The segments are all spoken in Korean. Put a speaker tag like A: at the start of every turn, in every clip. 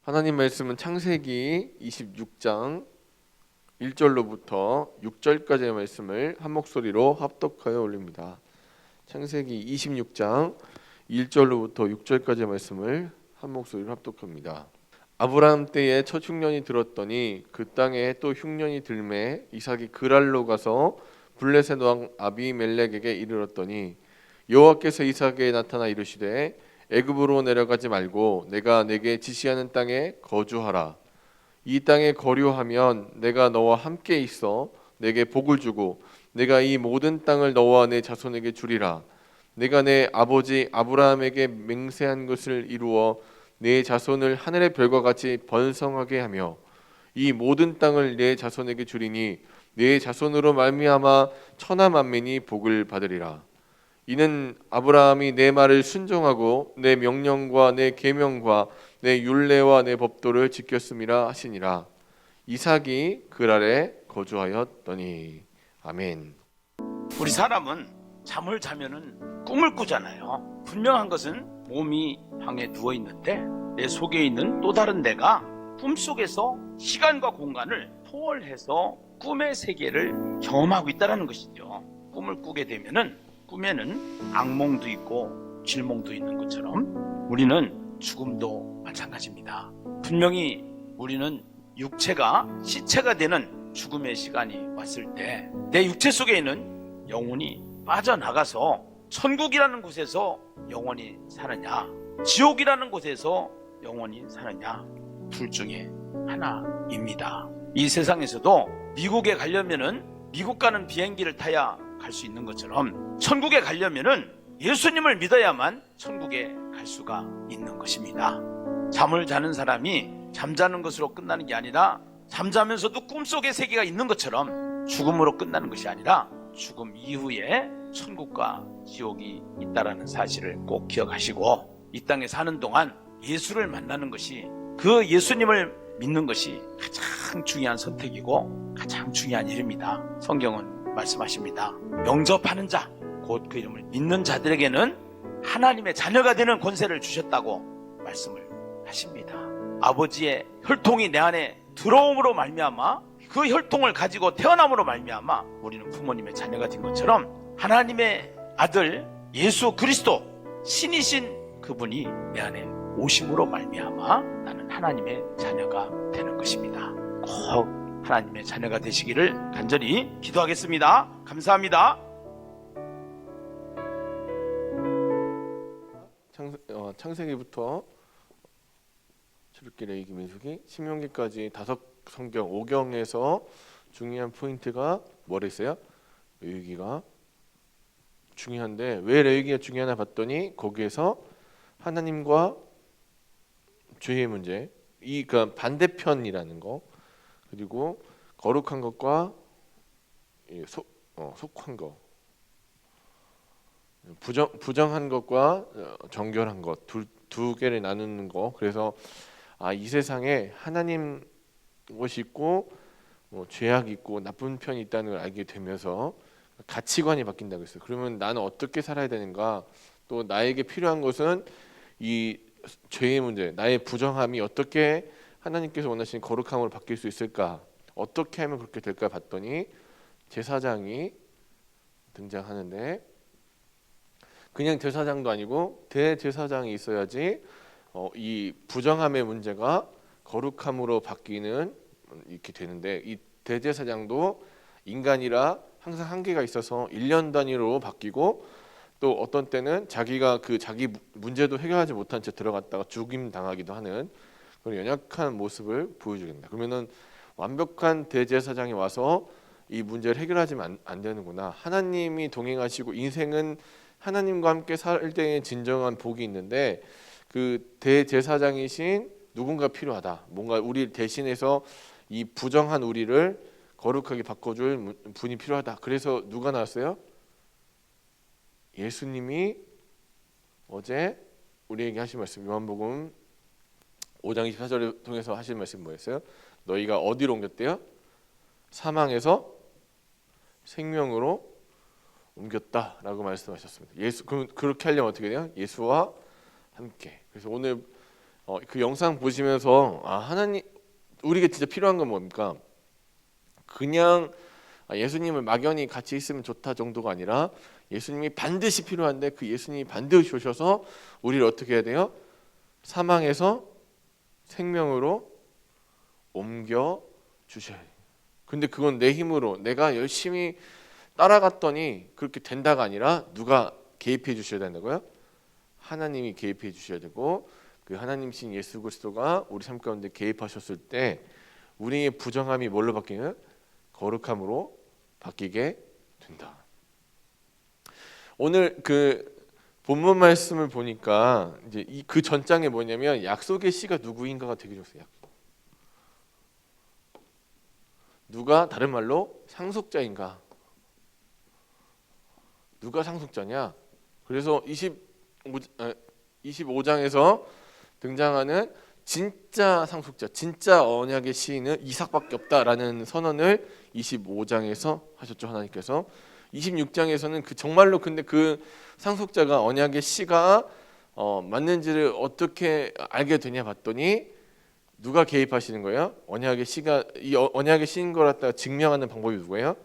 A: 하나님 말씀은 창세기 26장 1절로부터 6절까지의 말씀을 한 목소리로 합독하여 올립니다. 창세기 26장 1절로부터 6절까지의 말씀을 한 목소리로 합독합니다. 아브라함 때에 첫 흉년이 들었더니 그 땅에 또 흉년이 들매 이삭이 그랄로 가서 블레셋 왕 아비멜렉에게 이르렀더니 여호와께서 이삭에게 나타나 이르시되 애굽으로 내려가지 말고 내가 내게 지시하는 땅에 거주하라. 이 땅에 거류하면 내가 너와 함께 있어 내게 복을 주고 내가 이 모든 땅을 너와 내 자손에게 주리라. 내가 내 아버지 아브라함에게 맹세한 것을 이루어 내 자손을 하늘의 별과 같이 번성하게 하며 이 모든 땅을 내 자손에게 주리니 내 자손으로 말미암아 천하 만민이 복을 받으리라. 이는 아브라함이 내 말을 순종하고 내 명령과 내 계명과 내 율례와 내 법도를 지켰음이라 하시니라. 이삭이 그랄에 거주하였더니. 아멘.
B: 우리 사람은 잠을 자면은 꿈을 꾸잖아요. 분명한 것은 몸이 방에 누워 있는데 내 속에 있는 또 다른 내가 꿈속에서 시간과 공간을 초월해서 꿈의 세계를 경험하고 있다는 것이죠. 꿈을 꾸게 되면은 꿈에는 악몽도 있고 질몽도 있는 것처럼 우리는 죽음도 마찬가지입니다. 분명히 우리는 육체가 시체가 되는 죽음의 시간이 왔을 때 내 육체 속에 있는 영혼이 빠져나가서 천국이라는 곳에서 영원히 사느냐, 지옥이라는 곳에서 영원히 사느냐, 둘 중에 하나입니다. 이 세상에서도 미국에 가려면은 미국 가는 비행기를 타야 갈 수 있는 것처럼 천국에 가려면은 예수님을 믿어야만 천국에 갈 수가 있는 것입니다. 잠을 자는 사람이 잠자는 것으로 끝나는 게 아니라 잠자면서도 꿈속의 세계가 있는 것처럼 죽음으로 끝나는 것이 아니라 죽음 이후에 천국과 지옥이 있다는 사실을 꼭 기억하시고 이 땅에 사는 동안 예수를 만나는 것이, 그 예수님을 믿는 것이 가장 중요한 선택이고 가장 중요한 일입니다. 성경은 말씀하십니다. 영접하는 자, 곧 그 이름을 믿는 자들에게는 하나님의 자녀가 되는 권세를 주셨다고 말씀을 하십니다. 아버지의 혈통이 내 안에 들어옴으로 말미암아, 그 혈통을 가지고 태어남으로 말미암아 우리는 부모님의 자녀가 된 것처럼 하나님의 아들 예수 그리스도, 신이신 그분이 내 안에 오심으로 말미암아 나는 하나님의 자녀가 되는 것입니다. 꼭 하나님의 자녀가 되시기를 간절히 기도하겠습니다. 감사합니다.
A: 창세기부터 출애굽기, 레위기, 민수기, 신명기까지 5성경 5경에서 중요한 포인트가 뭐라 했어요? 레위기가 중요한데 왜 레위기가 중요하나 봤더니 거기에서 하나님과 죄의 문제, 그러니까 반대편이라는 거, 그리고 거룩한 것과 속한 것, 부정한 것과 정결한 것, 두 개를 나누는 거. 그래서 이 세상에 하나님 것이 있고 죄악이 있고 나쁜 편이 있다는 걸 알게 되면서 가치관이 바뀐다고 했어요. 그러면 나는 어떻게 살아야 되는가? 또 나에게 필요한 것은 이 죄의 문제, 나의 부정함이 어떻게 하나님께서 원하시는 거룩함으로 바뀔 수 있을까? 어떻게 하면 그렇게 될까 봤더니 제사장이 등장하는데, 그냥 제사장도 아니고 대제사장이 있어야지 이 부정함의 문제가 거룩함으로 바뀌는 이렇게 되는데, 이 대제사장도 인간이라 항상 한계가 있어서 1년 단위로 바뀌고, 또 어떤 때는 자기가 자기 문제도 해결하지 못한 채 들어갔다가 죽임 당하기도 하는 그런 연약한 모습을 보여주게 됩니다. 그러면은 완벽한 대제사장이 와서 이 문제를 해결하지면 안 되는구나. 하나님이 동행하시고 인생은 하나님과 함께 살 때의 진정한 복이 있는데, 그 대제사장이신 누군가 필요하다. 뭔가 우리 대신해서 이 부정한 우리를 거룩하게 바꿔줄 분이 필요하다. 그래서 누가 나왔어요? 예수님이 어제 우리에게 하신 말씀, 요한복음 5장 24절을 통해서 하신 말씀 뭐였어요? 너희가 어디로 옮겼대요? 사망에서 생명으로 옮겼다라고 말씀하셨습니다. 그렇게 하려면 어떻게 돼요? 예수와 함께. 그래서 오늘 그 영상 보시면서 하나님 우리가 진짜 필요한 건 뭡니까? 그냥 예수님을 막연히 같이 있으면 좋다 정도가 아니라 예수님이 반드시 필요한데 그 예수님이 반드시 오셔서 우리를 어떻게 해야 돼요? 사망에서 생명으로 옮겨 주셔야 돼요. 근데 그건 내 힘으로 내가 열심히 따라갔더니 그렇게 된다가 아니라 누가 개입해 주셔야 된다고요? 하나님이 개입해 주셔야 되고 그 하나님신 예수 그리스도가 우리 삶 가운데 개입하셨을 때 우리의 부정함이 뭘로 바뀌는? 거룩함으로 바뀌게 된다. 오늘 그 본문 말씀을 보니까 이제 그 전장에 뭐냐면 약속의 씨가 누구인가가 되게 좋았어요. 누가 다른 말로 상속자인가? 누가 상속자냐? 그래서 25장에서 등장하는 진짜 상속자, 진짜 언약의 시인은 이삭밖에 없다라는 선언을 25장에서 하셨죠, 하나님께서. 26장에서는 그 정말로 근데 그 상속자가 언약의 시가 맞는지를 어떻게 알게 되냐 봤더니 누가 개입하시는 거예요? 언약의 시가 이 언약의 시인 걸 갖다가 증명하는 방법이 누구예요?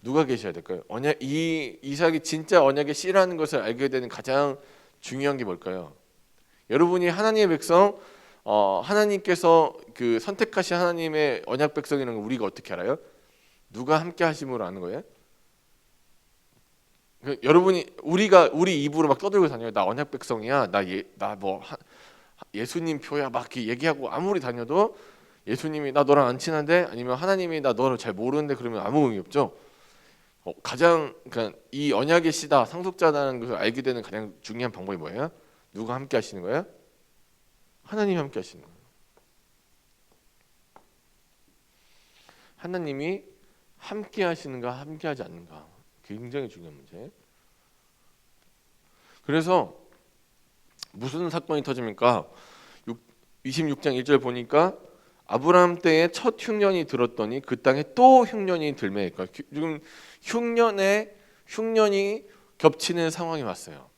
A: 누가 계셔야 될까요? 이삭이 진짜 언약의 씨라는 것을 알게 되는 가장 중요한 게 뭘까요? 여러분이 하나님의 백성, 하나님께서 그 선택하신 하나님의 언약 백성이라는 걸 우리가 어떻게 알아요? 누가 함께 하심으로 아는 거예요? 여러분이 우리 입으로 막 떠들고 다녀요. 나 언약 백성이야. 나 뭐 예수님 표야 막 이렇게 얘기하고 아무리 다녀도 예수님이 나 너랑 안 친한데 아니면 하나님이 나 너를 잘 모르는데 그러면 아무 의미 없죠. 가장 그러니까 이 언약의 씨다 상속자라는 것을 알게 되는 가장 중요한 방법이 뭐예요? 누가 함께 하시는 거예요? 하나님이 함께 하시는 거예요. 하나님이 함께 하시는가 함께 하지 않는가 굉장히 중요한 문제. 그래서 무슨 사건이 터집니까? 26장 1절 보니까 아브라함 때에 첫 흉년이 들었더니 그 땅에 또 흉년이 들매. 그러니까 지금 흉년이 겹치는 상황이 왔어요.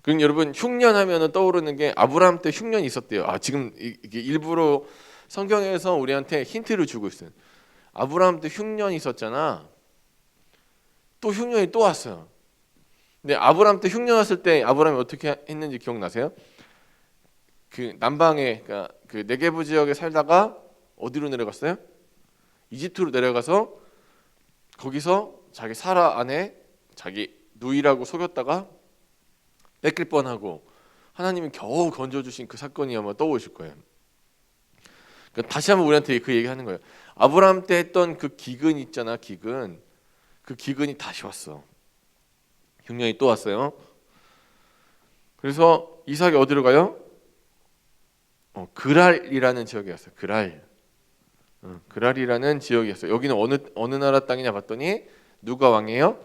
A: 그럼 여러분 흉년하면은 떠오르는 게 아브라함 때 흉년이 있었대요. 지금 이게 일부러 성경에서 우리한테 힌트를 주고 있어요. 아브라함 때 흉년이 있었잖아. 또 흉년이 또 왔어요. 근데 아브라함 때 흉년 왔을 때 아브라함이 어떻게 했는지 기억나세요? 그 남방에 그러니까 그 네게부 지역에 살다가 어디로 내려갔어요? 이집트로 내려가서 거기서 자기 사라 아내 자기 누이라고 속였다가 뺏길 뻔하고 하나님이 겨우 건져주신 그 사건이 아마 떠오르실 거예요. 그러니까 다시 한번 우리한테 그 얘기하는 거예요. 아브라함 때 했던 그 기근 있잖아, 기근. 그 기근이 다시 왔어. 흉년이 또 왔어요. 그래서 이삭이 어디로 가요? 그랄이라는 지역이었어요. 그랄이라는 지역이었어요. 여기는 어느 나라 땅이냐 봤더니 누가 왕이에요?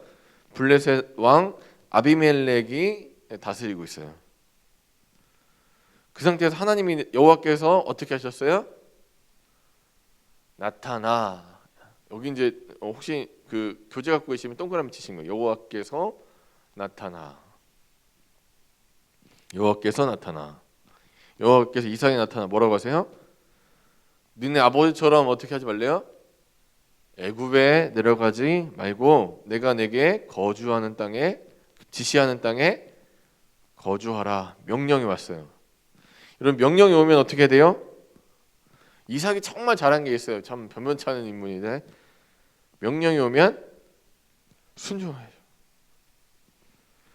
A: 블레셋 왕 아비멜렉이 다스리고 있어요. 그 상태에서 하나님이 여호와께서 어떻게 하셨어요? 나타나. 여기 이제 혹시 그 교재 갖고 계시면 동그라미 치신 거예요. 여호와께서 나타나. 여호와께서 나타나. 여호와께서 이삭에 나타나 뭐라고 하세요? 너네 아버지처럼 어떻게 하지 말래요? 애굽에 내려가지 말고 내가 내게 거주하는 땅에 지시하는 땅에 거주하라. 명령이 왔어요. 여러분 명령이 오면 어떻게 돼요? 이삭이 정말 잘한 게 있어요. 참 변변치 않은 인물인데 명령이 오면 순종해야죠.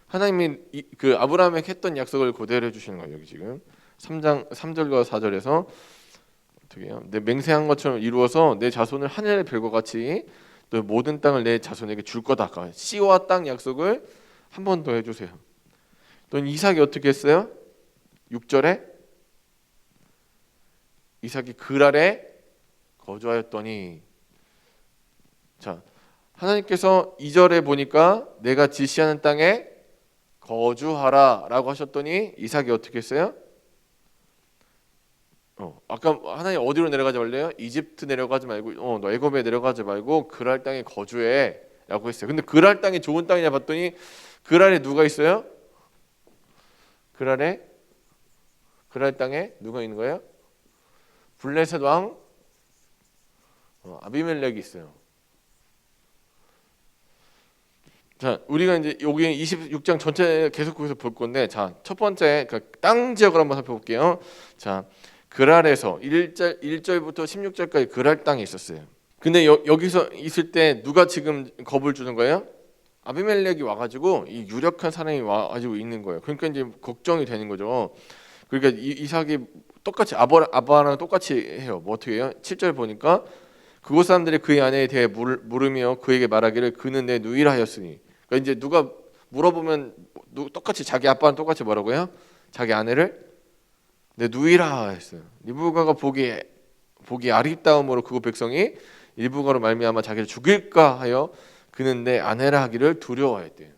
A: 하나님이 그 아브라함에게 했던 약속을 그대로 해주시는 거예요. 여기 지금 3장 3절과 4절에서 어떻게 해요? 내 맹세한 것처럼 이루어서 내 자손을 하늘의 별과 같이 또 모든 땅을 내 자손에게 줄 거다. 씨와 땅 약속을 한 번 더 해주세요. 또 이삭이 어떻게 했어요? 6절에 이삭이 그랄에 거주하였더니 자 하나님께서 2절에 보니까 내가 지시하는 땅에 거주하라 라고 하셨더니 이삭이 어떻게 했어요? 아까 하나님 어디로 내려가지 말래요? 이집트 내려가지 말고 너 애굽에 내려가지 말고 그랄 땅에 거주해 라고 했어요. 근데 그랄 땅이 좋은 땅이냐 봤더니 그랄에 누가 있어요? 그랄에 그랄 땅에 누가 있는 거예요? 블레셋 왕 아비멜렉이 있어요. 자, 우리가 이제 여기 26장 전체 계속 거기서 볼 건데, 자, 첫 번째 땅 지역을 한번 살펴볼게요. 자, 그랄에서 1절부터 16절까지 그랄 땅이 있었어요. 근데 여기서 있을 때 누가 지금 겁을 주는 거예요? 아비멜렉이 와가지고 이 유력한 사람이 와가지고 있는 거예요. 그러니까 이제 걱정이 되는 거죠. 그러니까 이삭이 똑같이 아브라함랑 똑같이 해요. 뭐 어떻게 해요? 7절 보니까 그곳 사람들이 그의 아내에 대해 물으며 그에게 말하기를 그는 내 누이라 하였으니. 그러니까 이제 누가 물어보면 똑같이 자기 아빠는 똑같이 뭐라고요? 자기 아내를 내 누이라 했어요. 리브가가 보기 아립다움으로 그곳 백성이 리브가로 말미암아 자기를 죽일까 하여 그는 내 아내라 하기를 두려워했대요.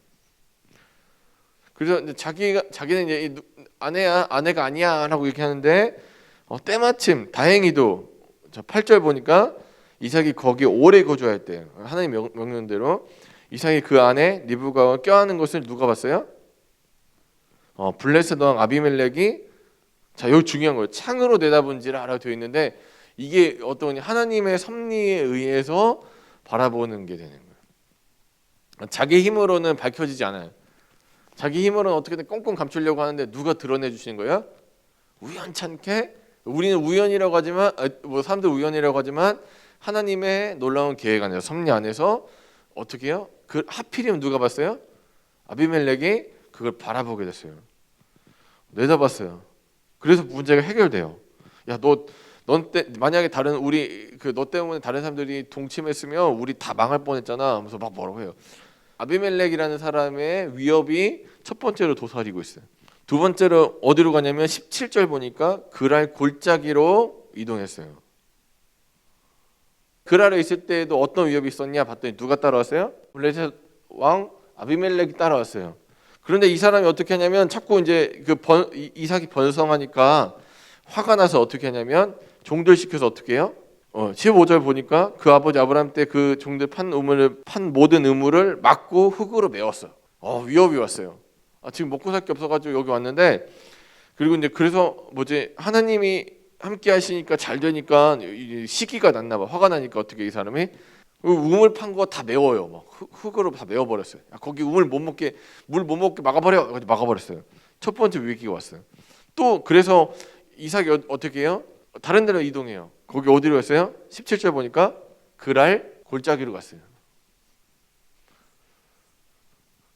A: 그래서 이제 자기는 이제 아내가 아니야라고 이렇게 하는데 때마침 다행히도 8절 보니까 이삭이 거기 오래 거주하였대요. 하나님 명령대로 이삭이 그 안에 리브가와 껴안은 것을 누가 봤어요? 블레셋 왕 아비멜렉이 자, 여기 중요한 거예요. 창으로 내다본지라라고 되어 있는데 이게 어떤 하나님의 섭리에 의해서 바라보는 게 되는 거예요. 자기 힘으로는 밝혀지지 않아요. 자기 힘으로는 어떻게든 꽁꽁 감추려고 하는데 누가 드러내 주시는 거예요? 우연찮게 우리는 우연이라고 하지만 뭐 사람들 우연이라고 하지만 하나님의 놀라운 계획 안에서 섭리 안에서 어떻게 해요? 그 하필이면 누가 봤어요? 아비멜렉이 그걸 바라보게 됐어요. 내다봤어요. 그래서 문제가 해결돼요. 야, 만약에 너 때문에 다른 사람들이 동침했으면 우리 다 망할 뻔했잖아. 하면서 막 뭐라고 해요. 아비멜렉이라는 사람의 위협이 첫 번째로 도사리고 있어요. 두 번째로 어디로 가냐면 17절 보니까 그랄 골짜기로 이동했어요. 그랄에 있을 때에도 어떤 위협이 있었냐 봤더니 누가 따라왔어요? 블레셋 왕 아비멜렉이 따라왔어요. 그런데 이 사람이 어떻게 하냐면 자꾸 이제 이삭이 번성하니까 화가 나서 어떻게 하냐면 종들 시켜서 어떻게 해요? 15절 보니까 그 아버지 아브라함 때 그 종들 판 모든 우물을 막고 흙으로 메웠어요. 위협이 왔어요. 지금 먹고 살 게 없어가지고 여기 왔는데 그리고 이제 그래서 하나님이 함께 하시니까 잘 되니까 시기가 났나 봐. 화가 나니까 어떻게 이 사람이 우물 판 거 다 메워요. 막 흙으로 다 메워버렸어요. 거기 물 못 먹게 막아버렸어요. 첫 번째 위기가 왔어요. 또 그래서 이삭이 어떻게 해요? 다른 데로 이동해요. 거기 어디로 갔어요? 17절 보니까 그랄 골짜기로 갔어요.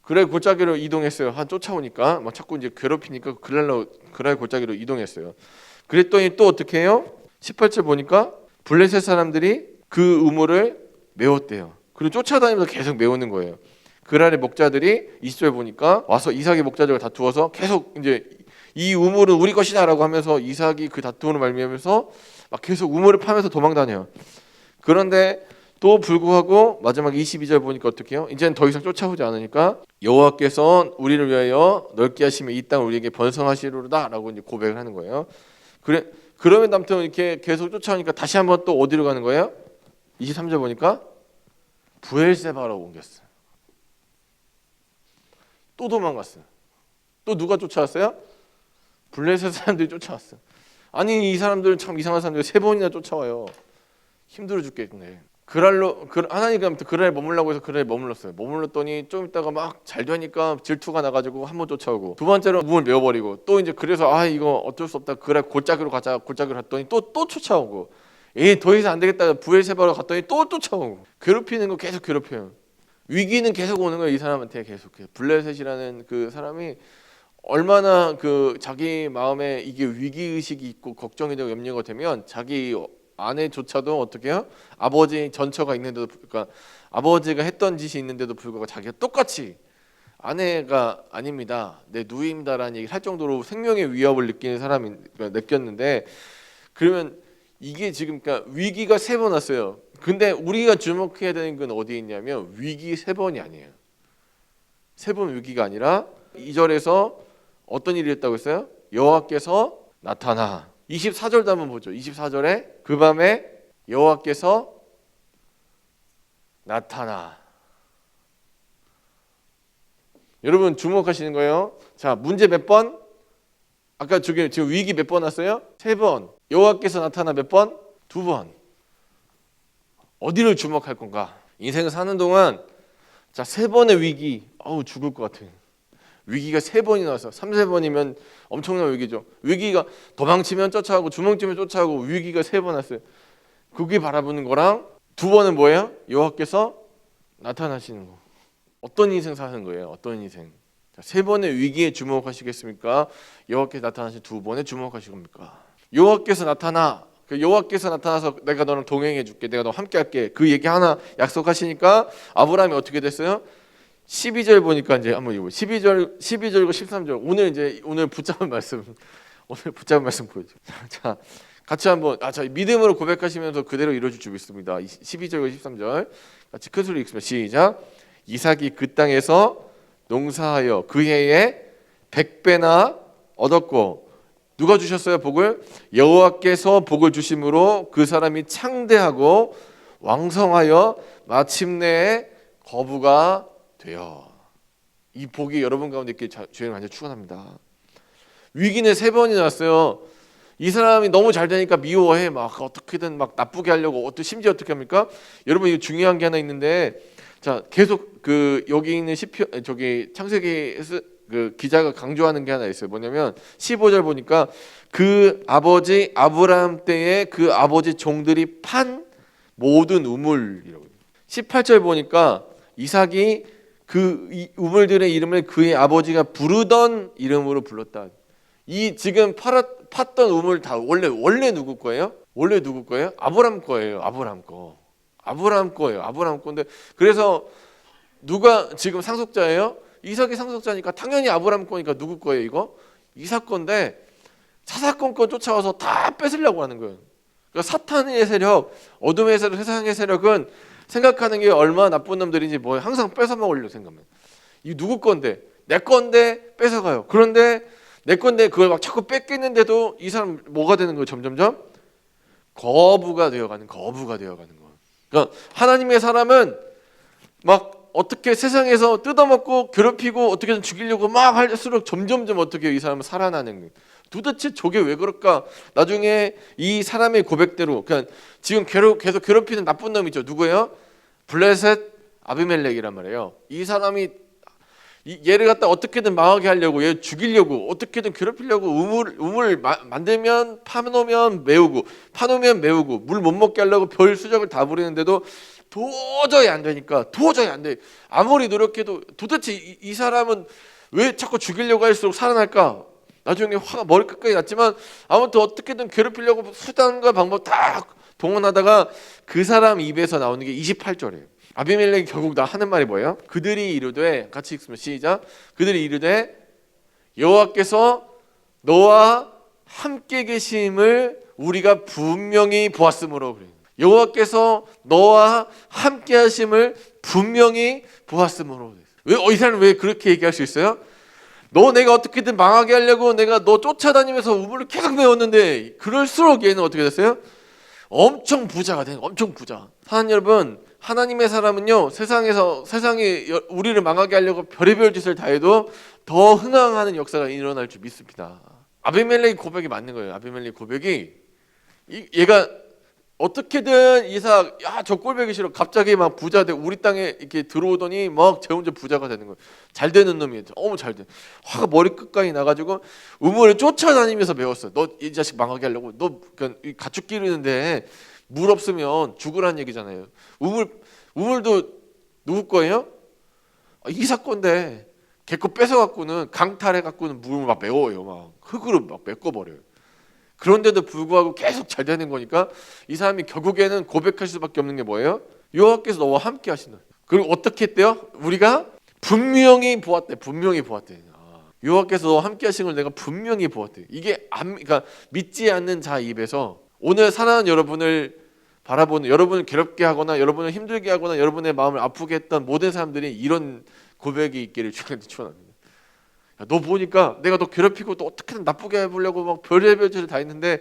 A: 그랄 골짜기로 이동했어요. 쫓아오니까 막 자꾸 이제 괴롭히니까 그랄 골짜기로 이동했어요. 그랬더니 또 어떻게 해요? 18절 보니까 블레셋 사람들이 그 우물을 메웠대요. 그리고 쫓아다니면서 계속 메우는 거예요. 그랄의 목자들이 20절 보니까 와서 이삭의 목자들과 다투어서 계속 이제 이 우물은 우리 것이다라고 하면서 이삭이 그 다툼으로 말미암아서 막 계속 우물을 파면서 도망다녀요. 그런데 또 불구하고 마지막 22절 보니까 어떻게 해요? 이제는 더 이상 쫓아오지 않으니까 여호와께서 우리를 위하여 넓게 하시며 이 땅을 우리에게 번성하시리로다라고 이제 고백을 하는 거예요. 그러면 아무튼 이렇게 계속 쫓아오니까 다시 한번 또 어디로 가는 거예요? 23절 보니까 브엘세바로 옮겼어요. 또 도망갔어요. 또 누가 쫓아왔어요? 블레셋 사람들이 쫓아왔어요. 아니 이 사람들은 참 이상한 사람들이 3번이나 쫓아와요. 힘들어 죽겠네. 하나님이 아무튼 그랄에 머물라고 해서 그랄에 머물렀어요. 머물렀더니 좀 있다가 막 잘 되니까 질투가 나가지고 한 번 쫓아오고 두 번째로 우물 메워버리고 또 이제 그래서 이거 어쩔 수 없다. 그랄 골짜기로 가자. 골짜기로 갔더니 또 쫓아오고 더 이상 안 되겠다. 부엘세바로 갔더니 또 쫓아오고 괴롭히는 거 계속 괴롭혀요. 위기는 계속 오는 거예요. 이 사람한테 계속해요. 블레셋이라는 그 사람이 얼마나 자기 마음에 이게 위기 의식이 있고 걱정이 되고 염려가 되면 자기 아내조차도 어떻게 해요? 아버지 전처가 있는데도 그러니까 아버지가 했던 짓이 있는데도 불구하고 자기가 똑같이 아내가 아닙니다. 내 누이입니다라는 얘기를 할 정도로 생명의 위협을 느끼는 사람이 느꼈는데 그러면 이게 지금 그러니까 위기가 3번 왔어요. 근데 우리가 주목해야 되는 건 어디에 있냐면 위기 3번이 아니에요. 3번 위기가 아니라 2절에서 어떤 일이 있다고 했어요? 여호와께서 나타나. 24절도 한번 보죠. 24절에 그 밤에 여호와께서 나타나. 여러분 주목하시는 거예요. 자, 문제 몇 번? 아까 저기 지금 위기 몇 번 왔어요? 3번. 여호와께서 나타나 몇 번? 2번. 어디를 주목할 건가? 인생을 사는 동안 자 3번의 위기, 죽을 것 같아. 위기가 3번이 나와서 3-4번이면 엄청난 위기죠. 위기가 도망치면 쫓아가고 주먹쥐면 쫓아가고 위기가 3번 왔어요. 그게 바라보는 거랑 2번은 뭐예요? 여호와께서 나타나시는 거. 어떤 인생 사는 거예요? 어떤 인생? 자, 3번의 위기에 주목하시겠습니까? 여호와께서 나타나신 2번에 주목하실 겁니까? 여호와께서 나타나. 여호와께서 나타나서 내가 너랑 동행해 줄게. 내가 너와 함께 할게. 그 얘기 하나 약속하시니까 아브라함이 어떻게 됐어요? 12절 보니까 이제 한번 읽어요. 12절과 13절. 오늘 붙잡은 말씀. 오늘 붙잡은 말씀 보여줘. 자, 같이 한번 자, 믿음으로 고백하시면서 그대로 이루어질 줄 믿습니다. 12절과 13절. 같이 큰 소리 읽습니다. 시작. 이삭이 그 땅에서 농사하여 그 해에 100배나 얻었고 누가 주셨어요? 복을? 여호와께서 복을 주심으로 그 사람이 창대하고 왕성하여 마침내 거부가 되어. 이 복이 여러분 가운데 있게 주님 완전 축원합니다. 위기는 3번이 났어요. 이 사람이 너무 잘 되니까 미워해. 막 어떻게든 막 나쁘게 하려고. 심지어 어떻게 합니까? 여러분 이거 중요한 게 하나 있는데, 자 계속 그 여기 있는 시편 저기 창세기 그 기자가 강조하는 게 하나 있어요. 뭐냐면 15절 보니까 그 아버지 아브라함 때에 그 아버지 종들이 판 모든 우물이라고. 18절 보니까 이삭이 그 우물들의 이름을 그의 아버지가 부르던 이름으로 불렀다. 이 지금 팠던 우물 다 원래 누구 거예요? 원래 누구 거예요? 아브라함 거예요. 아브라함 거예요. 아브라함 건데 그래서 누가 지금 상속자예요? 이삭이 상속자니까 당연히 아브라함 거니까 누구 거예요? 이거 이삭 건데 사사건건 쫓아와서 다 뺏으려고 하는 거예요. 그러니까 사탄의 세력, 어둠의 세력, 세상의 세력은 생각하는 게 얼마나 나쁜 놈들인지 뭐 항상 뺏어 먹으려고 생각해요. 이 누구 건데? 내 건데 뺏어가요. 그런데 내 건데 그걸 막 자꾸 뺏기는데도 이 사람 뭐가 되는 거예요? 점점점 거부가 되어가는 거예요. 그러니까 하나님의 사람은 막 어떻게 세상에서 뜯어먹고 괴롭히고 어떻게든 죽이려고 막 할수록 점점점 어떻게 이 사람은 살아나는 거예요. 도대체 저게 왜 그럴까? 나중에 이 사람의 고백대로 그냥 지금 계속 괴롭히는 나쁜 놈 있죠. 누구예요? 블레셋 아비멜렉이란 말이에요. 이 사람이 얘를 갖다 어떻게든 망하게 하려고 얘 죽이려고 어떻게든 괴롭히려고 우물 만들면 파놓으면 메우고 물 못 먹게 하려고 별 수작을 다 부리는데도 도저히 안 되니까 도저히 안 돼. 아무리 노력해도 도대체 이 사람은 왜 자꾸 죽이려고 할수록 살아날까? 나중에 화가 머리끝까지 났지만 아무튼 어떻게든 괴롭히려고 수단과 방법 다 동원하다가 그 사람 입에서 나오는 게 28절이에요. 아비멜렉이 결국 다 하는 말이 뭐예요? 그들이 이르되 같이 읽습니다. 시작. 그들이 이르되 여호와께서 너와 함께 계심을 우리가 분명히 보았으므로 그래요. 여호와께서 너와 함께 하심을 분명히 보았으므로. 왜 이 사람 왜 그렇게 얘기할 수 있어요? 내가 어떻게든 망하게 하려고 내가 너 쫓아다니면서 우물을 계속 메웠는데 그럴수록 얘는 어떻게 됐어요? 엄청 부자가 된 엄청 부자. 사랑하는 여러분, 하나님의 사람은요 세상에 우리를 망하게 하려고 별의별 짓을 다 해도 더 흥황하는 역사가 일어날 줄 믿습니다. 아비멜렉 고백이 맞는 거예요. 아비멜렉 고백이 얘가 어떻게든 이삭 저 꼴보기 싫어. 갑자기 막 부자 되고 우리 땅에 이렇게 들어오더니 막 제 혼자 부자가 되는 거예요. 잘 되는 놈이에요. 너무 잘 돼. 화가 머리 끝까지 나가지고 우물을 쫓아다니면서 배웠어. 너 이 자식 망하게 하려고 너 그러니까 가축 기르는데 물 없으면 죽으라는 얘기잖아요. 우물도 누구 거예요? 이삭 건데 걔 거 뺏어갖고는 강탈해갖고는 물을 막 메워요. 막 흙으로 막 메꿔버려요. 그런데도 불구하고 계속 잘 되는 거니까 이 사람이 결국에는 고백할 수밖에 없는 게 뭐예요? 여호와께서 너와 함께 하신다. 그리고 어떻게 했대요? 우리가 분명히 보았대. 여호와께서 너와 함께 하신 걸 내가 분명히 보았대. 이게 그러니까 믿지 않는 자 입에서 오늘 사랑하는 여러분을 바라보는, 여러분을 괴롭게 하거나 여러분을 힘들게 하거나 여러분의 마음을 아프게 했던 모든 사람들이 이런 고백이 있기를 축원합니다. 너 보니까 내가 너 괴롭히고 또 어떻게든 나쁘게 해보려고 막 별의별 짓을 다 했는데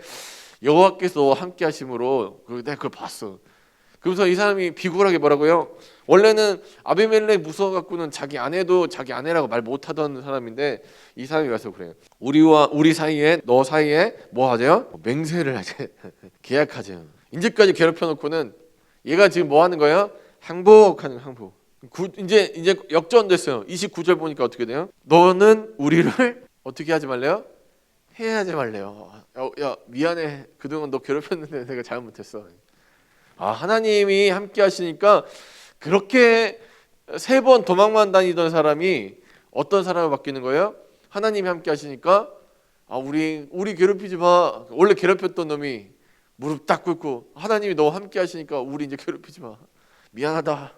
A: 여호와께서 함께 하심으로 내가 그걸 봤어. 그러면서 이 사람이 비굴하게 뭐라고요? 원래는 아비멜렉 무서워 갖고는 자기 아내도 자기 아내라고 말 못하던 사람인데 이 사람이 와서 그래요. 우리와 우리 사이에 너 사이에 뭐 하재요? 맹세를 하재. 계약하재요. 이제까지 괴롭혀 놓고는 얘가 지금 뭐 하는 거예요? 항복하는 항복. 이제 역전됐어요. 29절 보니까 어떻게 돼요? 너는 우리를 어떻게 하지 말래요? 해하지 말래요. 야 미안해. 그동안 너 괴롭혔는데 내가 잘못했어. 하나님이 함께 하시니까 그렇게 3번 도망만 다니던 사람이 어떤 사람으로 바뀌는 거예요? 하나님이 함께 하시니까 우리 괴롭히지 마. 원래 괴롭혔던 놈이 무릎 딱 꿇고 하나님이 너 함께 하시니까 우리 이제 괴롭히지 마. 미안하다.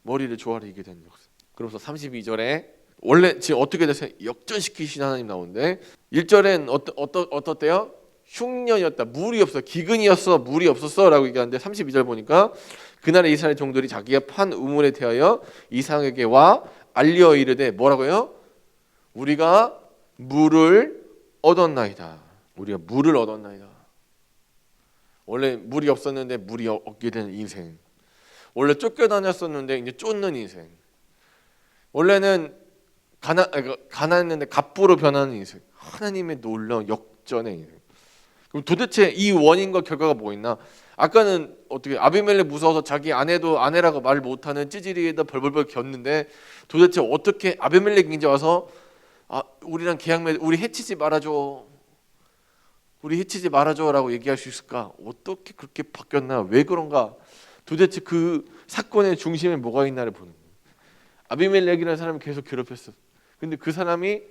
A: 머리를 조아리게 되는 역사. 그러면서 32절에 원래 지금 어떻게 됐어요? 역전시키신 하나님 나오는데 1절엔 어떻대요? 흉년이었다. 물이 없어. 기근이었어. 물이 없었어. 라고 얘기하는데 32절 보니까 그날의 이스라엘 종들이 자기가 판 우물에 대하여 이상에게 와 알려 이르되 뭐라고요? 우리가 물을 얻었나이다. 우리가 물을 얻었나이다. 원래 물이 없었는데 물이 얻게 되는 인생. 원래 쫓겨다녔었는데 이제 쫓는 인생. 원래는 가난했는데 갑부로 변하는 인생. 하나님의 놀라운 역전의 인생. 그럼 도대체 이 원인과 결과가 뭐 있나? 아까는 어떻게 아비멜렉 무서워서 자기 아내도 아내라고 말 못하는 찌질이에다 벌벌벌 겼는데 도대체 어떻게 아비멜렉이 이제 와서 우리랑 계약 우리 해치지 말아줘. 우리 해치지 말아줘라고 얘기할 수 있을까? 어떻게 그렇게 바뀌었나? 왜 그런가? 도대체 그 사건의 중심에 뭐가 있나를 보는 거예요. 아비멜렉이라는 사람을 계속 괴롭혔어. 근데 그 사람이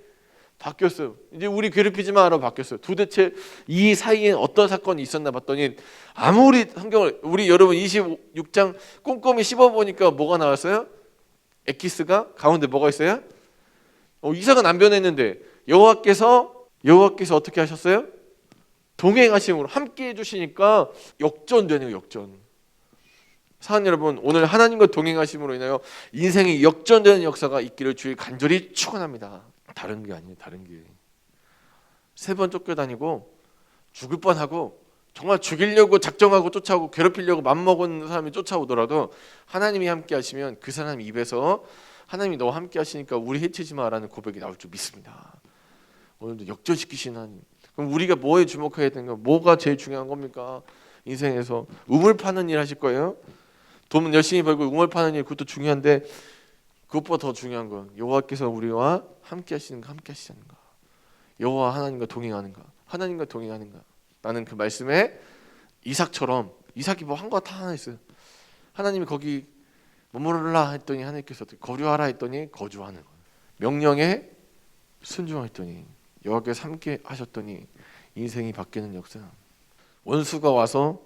A: 바뀌었어요. 이제 우리 괴롭히지 마라고 바뀌었어요. 도대체 이 사이에 어떤 사건이 있었나 봤더니 아무리 성경을 우리 여러분 26장 꼼꼼히 씹어보니까 뭐가 나왔어요? 엑기스가 가운데 뭐가 있어요? 이삭은 안 변했는데 여호와께서 어떻게 하셨어요? 동행하심으로 함께 해주시니까 역전되네요. 역전. 사랑하는 여러분, 오늘 하나님과 동행하심으로 인하여 인생이 역전되는 역사가 있기를 주의 간절히 축원합니다. 다른 게 아니에요. 다른 게 3번 쫓겨다니고 죽을 뻔하고 정말 죽이려고 작정하고 쫓아오고 괴롭히려고 맘먹은 사람이 쫓아오더라도 하나님이 함께 하시면 그 사람 입에서 하나님이 너와 함께 하시니까 우리 해치지 마라는 고백이 나올 줄 믿습니다. 오늘도 역전시키신 하나님. 그럼 우리가 뭐에 주목해야 되는 거? 뭐가 제일 중요한 겁니까? 인생에서 우물 파는 일 하실 거예요? 돈 열심히 벌고 우물 파는 일 그것도 중요한데 그것보다 더 중요한 건 여호와께서 우리와 함께 하시는가, 함께 하시는가. 여호와 하나님과 동행하는가, 하나님과 동행하는가. 나는 그 말씀에 이삭처럼 이삭이 뭐 한 거 다 하나 있어요. 하나님이 거기 머무르라 했더니 하나님께서 거주하라 했더니 거주하는 거예요. 명령에 순종했더니 여호와께서 함께 하셨더니 인생이 바뀌는 역사. 원수가 와서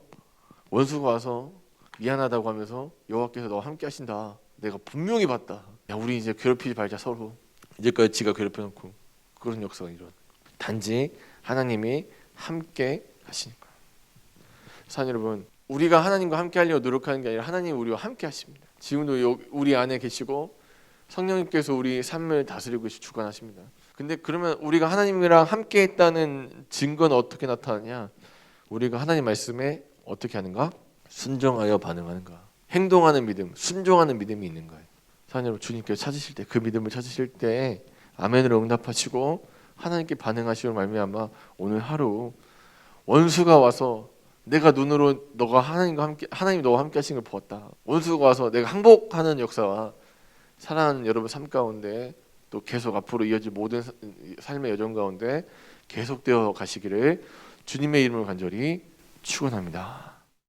A: 미안하다고 하면서 여호와께서 너와 함께 하신다. 내가 분명히 봤다. 야, 우리 이제 괴롭히지 말자 서로. 이제까지 지가 괴롭혀놓고 그런 역사가 일어나. 단지 하나님이 함께 하시니까. 사랑 여러분, 우리가 하나님과 함께 하려고 노력하는 게 아니라 하나님이 우리와 함께 하십니다. 지금도 우리 안에 계시고 성령님께서 우리 삶을 다스리고 주관하십니다. 근데 그러면 우리가 하나님이랑 함께 했다는 증거는 어떻게 나타나냐? 우리가 하나님 말씀에 어떻게 하는가? 순종하여 반응하는가? 행동하는 믿음, 순종하는 믿음이 있는 거예요. 사랑 여러분, 주님께서 찾으실 때 그 믿음을 찾으실 때 아멘으로 응답하시고 하나님께 반응하시고 말미암아 오늘 하루 원수가 와서 내가 눈으로 하나님이 너와 함께 하신 걸 보았다. 원수가 와서 내가 항복하는 역사와 사랑하는 여러분 삶 가운데 또 계속 앞으로 이어질 모든 삶의 여정 가운데 계속되어 가시기를 주님의 이름으로 간절히 축원합니다.